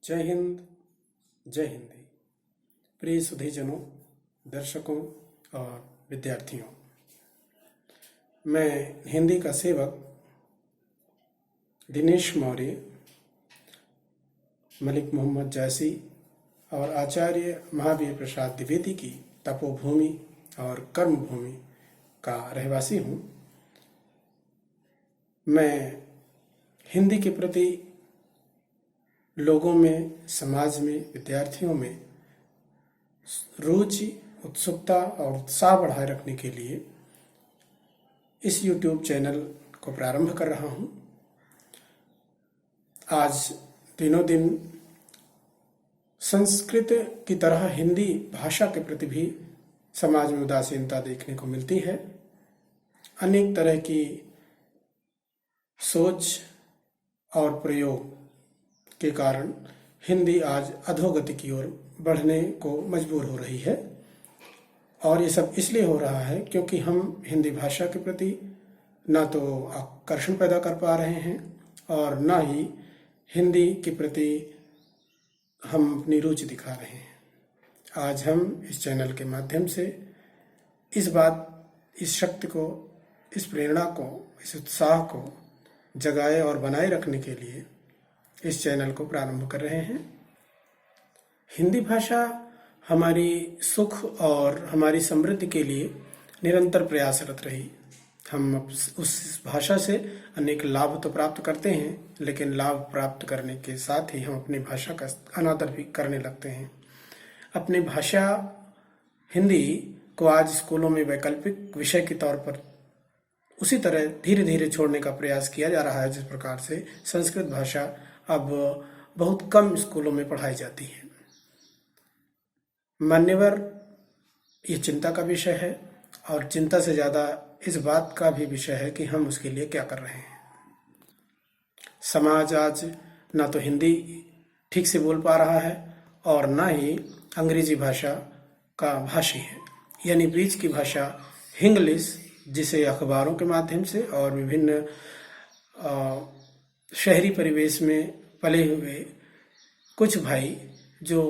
जय हिंद, जय हिंदी। प्रिय सुधीजनों, दर्शकों और विद्यार्थियों, मैं हिंदी का सेवक दिनेश मौर्य, मलिक मोहम्मद जैसी और आचार्य महावीर प्रसाद द्विवेदी की तपोभूमि और कर्मभूमि का रहवासी हूँ। मैं हिंदी के प्रति लोगों में, समाज में, विद्यार्थियों में रुचि, उत्सुकता और उत्साह बढ़ाए रखने के लिए इस YouTube चैनल को प्रारंभ कर रहा हूँ। आज दिनों दिन संस्कृत की तरह हिंदी भाषा के प्रति भी समाज में उदासीनता देखने को मिलती है। अनेक तरह की सोच और प्रयोग के कारण हिंदी आज अधोगति की ओर बढ़ने को मजबूर हो रही है। और ये सब इसलिए हो रहा है क्योंकि हम हिंदी भाषा के प्रति ना तो आकर्षण पैदा कर पा रहे हैं और ना ही हिंदी के प्रति हम अपनी रुचि दिखा रहे हैं। आज हम इस चैनल के माध्यम से इस शक्ति को, इस प्रेरणा को, इस उत्साह को जगाए और बनाए रखने के लिए इस चैनल को प्रारंभ कर रहे हैं। हिंदी भाषा हमारी सुख और हमारी समृद्धि के लिए निरंतर प्रयासरत रही। हम उस भाषा से अनेक लाभ तो प्राप्त करते हैं, लेकिन लाभ प्राप्त करने के साथ ही हम अपनी भाषा का अनादर भी करने लगते हैं। अपनी भाषा हिंदी को आज स्कूलों में वैकल्पिक विषय के तौर पर उसी तरह धीरे धीरे छोड़ने का प्रयास किया जा रहा है जिस प्रकार से संस्कृत भाषा अब बहुत कम स्कूलों में पढ़ाई जाती है। मान्यवर ये चिंता का विषय है और चिंता से ज़्यादा इस बात का भी विषय है कि हम उसके लिए क्या कर रहे हैं। समाज आज ना तो हिंदी ठीक से बोल पा रहा है और ना ही अंग्रेजी भाषा का भाषी है, यानी बीच की भाषा हिंग्लिश, जिसे अखबारों के माध्यम से और विभिन्न शहरी परिवेश में पले हुए कुछ भाई जो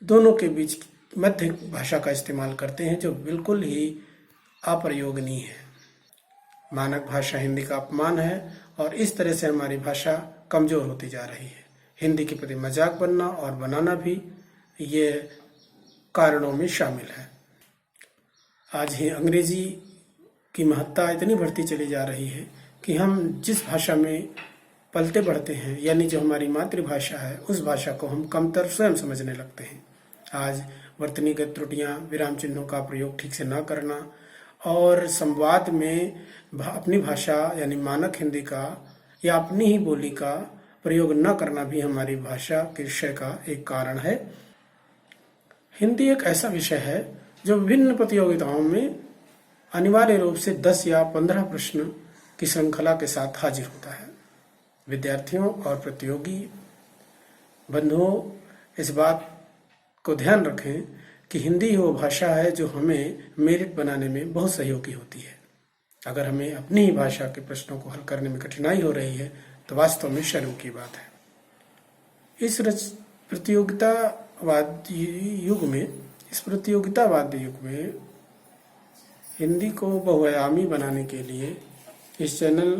दोनों के बीच मध्य भाषा का इस्तेमाल करते हैं, जो बिल्कुल ही अप्रयोगनीय है। मानक भाषा हिंदी का अपमान है और इस तरह से हमारी भाषा कमजोर होती जा रही है। हिंदी के प्रति मजाक बनना और बनाना भी ये कारणों में शामिल है। आज ही अंग्रेजी की महत्ता इतनी बढ़ती चली जा रही है कि हम जिस भाषा में पलते बढ़ते हैं, यानी जो हमारी मातृभाषा है, उस भाषा को हम कमतर स्वयं समझने लगते हैं। आज वर्तनीगत त्रुटियां, विराम चिन्हों का प्रयोग ठीक से ना करना और संवाद में अपनी भाषा यानी मानक हिंदी का या अपनी ही बोली का प्रयोग न करना भी हमारी भाषा के विषय का एक कारण है। हिंदी एक ऐसा विषय है जो विभिन्न प्रतियोगिताओं में अनिवार्य रूप से 10 या 15 प्रश्न की श्रृंखला के साथ हाजिर होता है। विद्यार्थियों और प्रतियोगी बंधुओं इस बात को ध्यान रखें कि हिंदी वो भाषा है जो हमें मेरिट बनाने में बहुत सहयोगी होती है। अगर हमें अपनी ही भाषा के प्रश्नों को हल करने में कठिनाई हो रही है तो वास्तव में शर्म की बात है। इस प्रतियोगितावाद युग में हिंदी को बहुआयामी बनाने के लिए इस चैनल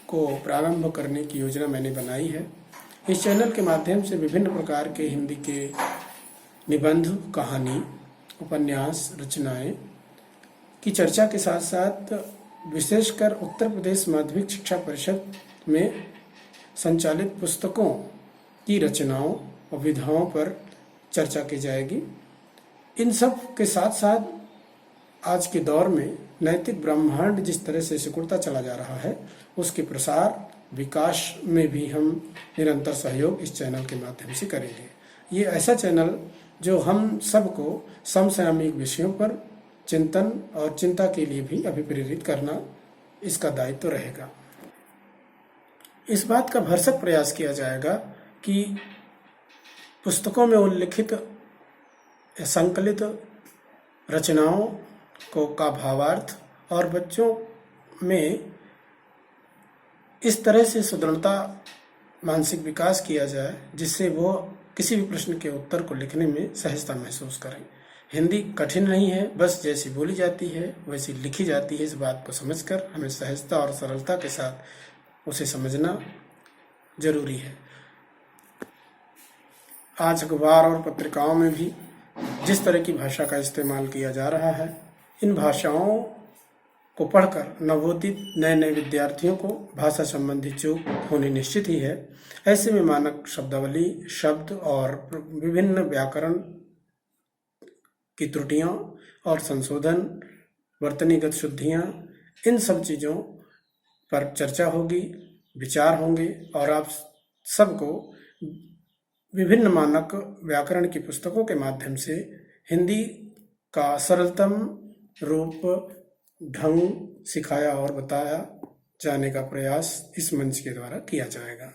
को प्रारंभ करने की योजना मैंने बनाई है। इस चैनल के माध्यम से विभिन्न प्रकार के हिंदी के निबंध, कहानी, उपन्यास, रचनाएं की चर्चा के साथ साथ विशेषकर उत्तर प्रदेश माध्यमिक शिक्षा परिषद में संचालित पुस्तकों की रचनाओं और विधाओं पर चर्चा की जाएगी। इन सब के साथ साथ आज के दौर में नैतिक ब्रह्मांड जिस तरह से सिकुड़ता चला जा रहा है, उसके प्रसार विकास में भी हम निरंतर सहयोग इस चैनल के माध्यम से करेंगे। ये ऐसा चैनल जो हम सबको समसामयिक विषयों पर चिंतन और चिंता के लिए भी अभिप्रेरित करना, इसका दायित्व रहेगा। इस बात का भरसक प्रयास किया जाएगा कि पुस्तकों में उल्लिखित संकलित रचनाओं का भावार्थ और बच्चों में इस तरह से सुदृढ़ता, मानसिक विकास किया जाए जिससे वो किसी भी प्रश्न के उत्तर को लिखने में सहजता महसूस करें। हिंदी कठिन नहीं है, बस जैसी बोली जाती है वैसी लिखी जाती है। इस बात को समझकर हमें सहजता और सरलता के साथ उसे समझना जरूरी है। आज अखबार और पत्रिकाओं में भी जिस तरह की भाषा का इस्तेमाल किया जा रहा है, इन भाषाओं को पढ़कर नवोदित नए नए विद्यार्थियों को भाषा संबंधी चूक होनी निश्चित ही है। ऐसे में मानक शब्दावली, शब्द और विभिन्न व्याकरण की त्रुटियां और संशोधन, वर्तनीगत शुद्धियां, इन सब चीज़ों पर चर्चा होगी, विचार होंगे और आप सबको विभिन्न मानक व्याकरण की पुस्तकों के माध्यम से हिंदी का सरलतम रूप, ढंग सिखाया और बताया जाने का प्रयास इस मंच के द्वारा किया जाएगा।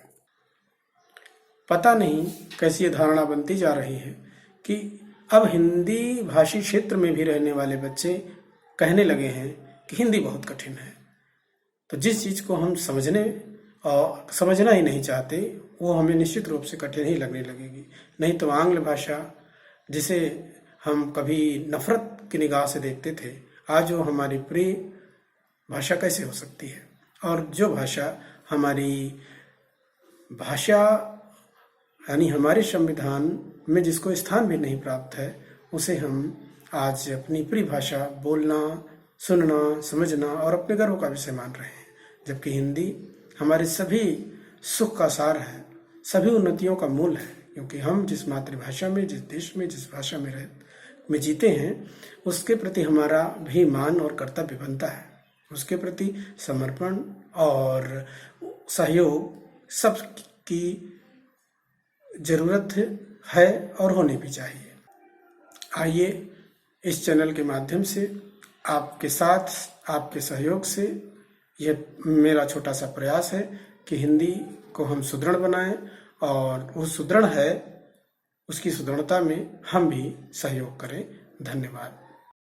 पता नहीं कैसी ये धारणा बनती जा रही है कि अब हिंदी भाषी क्षेत्र में भी रहने वाले बच्चे कहने लगे हैं कि हिंदी बहुत कठिन है। तो जिस चीज़ को हम समझना ही नहीं चाहते वो हमें निश्चित रूप से कठिन ही लगने लगेगी। नहीं तो आंग्ल भाषा, जिसे हम कभी नफरत की निगाह से देखते थे, आज वो हमारी प्रिय भाषा कैसे हो सकती है। और जो भाषा हमारी भाषा यानी हमारे संविधान में जिसको स्थान भी नहीं प्राप्त है, उसे हम आज अपनी प्रिय भाषा बोलना, सुनना, समझना और अपने गर्व का विषय मान रहे हैं। जबकि हिंदी हमारे सभी सुख का सार है, सभी उन्नतियों का मूल है। क्योंकि हम जिस मातृभाषा में, जिस देश में, जिस भाषा में जीते हैं, उसके प्रति हमारा भी मान और कर्तव्य बनता है। उसके प्रति समर्पण और सहयोग सब की जरूरत है और होनी भी चाहिए। आइए इस चैनल के माध्यम से आपके साथ, आपके सहयोग से यह मेरा छोटा सा प्रयास है कि हिंदी को हम सुदृढ़ बनाएं और वो सुदृढ़ है, उसकी सुदृढ़ता में हम भी सहयोग करें। धन्यवाद।